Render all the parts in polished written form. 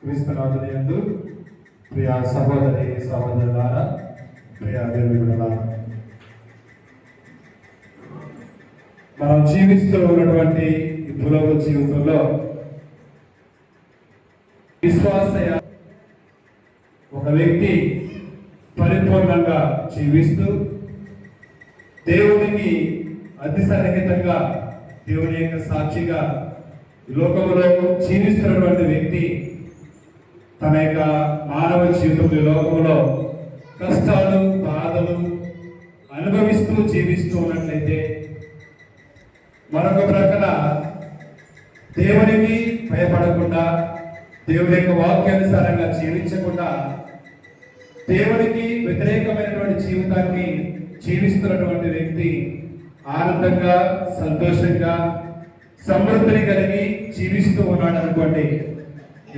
క్రీస్తునాథునియందు ప్రియ సహోదరి సహోదరులారా, ప్రియ దేవుడులారా, మనం జీవిస్తూ ఉన్నటువంటి ఈ భూలోక జీవితంలో విశ్వాస ఒక వ్యక్తి పరిపూర్ణంగా జీవిస్తూ దేవునికి అతి సన్నిహితంగా దేవుని యొక్క సాక్షిగా లోకంలో జీవిస్తున్నటువంటి వ్యక్తి తన యొక్క మానవ జీవితంలో లోకంలో కష్టాలు బాధలు అనుభవిస్తూ జీవిస్తూ ఉన్నట్లయితే, మరొక ప్రక్కన దేవునికి భయపడకుండా దేవుని యొక్క వాక్యానుసారంగా జీవించకుండా దేవునికి వ్యతిరేకమైనటువంటి జీవితాన్ని జీవిస్తున్నటువంటి వ్యక్తి ఆనందంగా సంతోషంగా సమృద్ధిని కలిగి జీవిస్తూ ఉన్నాడు అనుకోండి,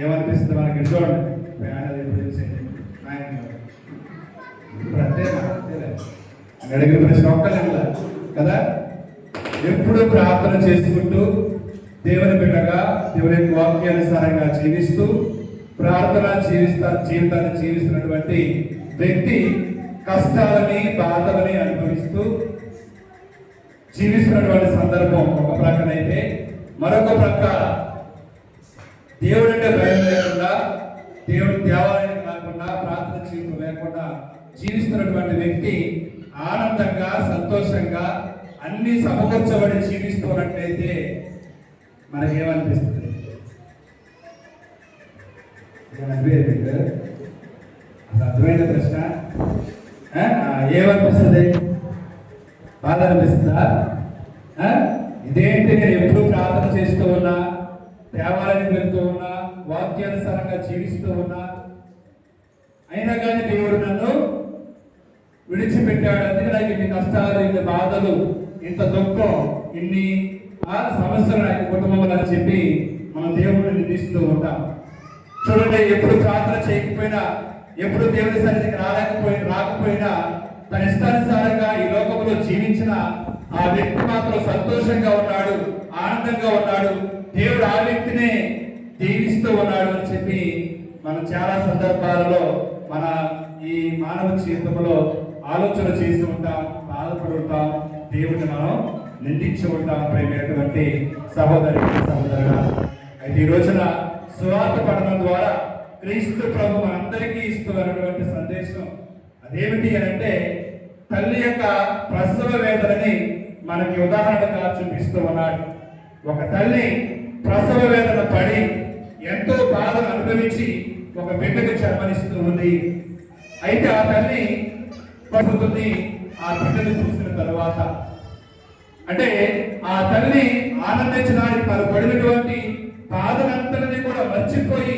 ఏమనిపిస్తుంది మనకి? చూడండి, అడిగిన ప్రశ్న ఒక్కలేదు కదా. ఎప్పుడు ప్రార్థన చేసుకుంటూ దేవుని బిడ్డగా దేవుని యొక్క వాక్యానుసారంగా జీవిస్తూ ప్రార్థన జీవితాన్ని జీవిస్తున్నటువంటి వ్యక్తి కష్టాలని బాధలని అనుభవిస్తూ జీవిస్తున్నటువంటి సందర్భం ఒక ప్రక్కనైతే, మరొక ప్రక్క దేవుడంటే భయం లేకుండా దేవుడి దేవాలయం కాకుండా ప్రార్థన జీవితం లేకుండా జీవిస్తున్నటువంటి వ్యక్తి ఆనందంగా సంతోషంగా అన్ని సమకూర్చబడి జీవిస్తున్నట్లయితే మనకేమనిపిస్తుంది? అర్థమైన ప్రశ్న. ఏమనిపిస్తుంది? బాధ అనిపిస్తుందా? ఇదేంటి, నేను ఎప్పుడు ప్రార్థన చేస్తూ ఉన్నా, దేవాలయం వెళ్తూ ఉన్నా, వాక్యానుసారంగా జీవిస్తూ ఉన్నా, అయినా కానీ దేవుడు నన్ను విడిచిపెట్టాడు. అందుకే నాకు ఇన్ని కష్టాలు, ఇన్ని బాధలు, ఇంత దుఃఖం, ఇన్ని సమస్యలు నాకు కుటుంబంలో అని చెప్పి మనం దేవుడిని నిందిస్తూ ఉంటాం. చూడండి, ఎప్పుడు ప్రార్థన చేయకపోయినా, ఎప్పుడు దేవుని సన్నిధికి రాకపోయినా తన ఇష్టానుసారంగా ఈ లోకంలో జీవించిన ఆ వ్యక్తి మాత్రం సంతోషంగా ఉన్నాడు, ఆనందంగా ఉన్నాడు, దేవుడు ఆ వ్యక్తినే దీవిస్తూ ఉన్నాడు అని చెప్పి మనం చాలా సందర్భాలలో మన ఈ మానవ జీవితంలో ఆలోచన చేస్తూ ఉంటాం, బాధపడి ఉంటాం, దేవుడిని మనం నిందించి ఉంటాం. ప్రేమైనటువంటి సహోదరి సహోదరుగా, అయితే ఈ రోజున సువార్త పఠనం ద్వారా క్రీస్తు ప్రభు మనందరికీ ఇస్తున్నటువంటి సందేశం అదేమిటి అంటే, తల్లి యొక్క ప్రసవ వేదనని మనకి ఉదాహరణగా చూపిస్తూ ఉన్నాడు. ఒక తల్లి ప్రసవ వేదన పడి ఎంతో బాధను అనుభవించి ఒక బిడ్డకు జన్మనిస్తూ ఉంది. అయితే ఆ తల్లి పడుతుంది ఆ బిడ్డను చూసిన తరువాత. అంటే ఆ తల్లి ఆనందించడానికి తను పడినటువంటి బాధనంతటిని కూడా మర్చిపోయి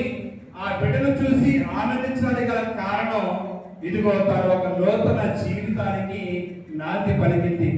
ఆ బిడ్డను చూసి ఆనందించడానికి గల కారణం, ఇదిగో తను ఒక నూతన జీవితానికి నాంది పలికింది.